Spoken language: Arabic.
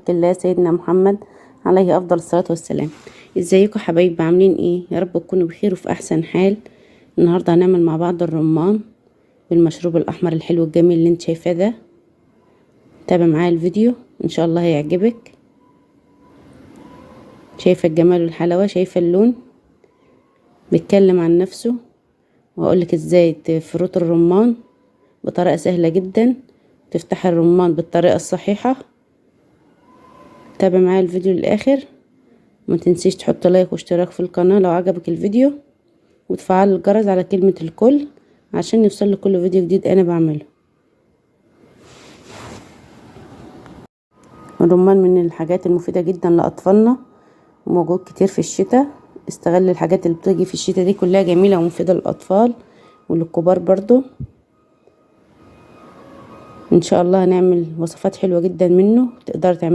الله سيدنا محمد عليه افضل الصلاة والسلام. ازيكم حبايب، عاملين ايه؟ يا رب تكونوا بخير وفي احسن حال. النهارده هنعمل مع بعض الرمان بالمشروب الاحمر الحلو الجميل اللي انت شايفاه ده. تابع معايا الفيديو ان شاء الله هيعجبك. شايفه الجمال والحلاوه، شايفه اللون بيتكلم عن نفسه. وهقولك ازاي تفرط الرمان بطريقه سهله جدا، تفتح الرمان بالطريقه الصحيحه. تابع معايا الفيديو للاخر، ما تنسيش تحط لايك واشتراك في القناه لو عجبك الفيديو، وتفعل الجرس على كلمه الكل عشان يوصل كل فيديو جديد انا بعمله. الرمان من الحاجات المفيده جدا لاطفالنا، وموجود كتير في الشتاء. استغل الحاجات اللي بتيجي في الشتاء دي كلها، جميله ومفيده للاطفال وللكبار برضو. ان شاء الله هنعمل وصفات حلوه جدا منه، تقدر تعمل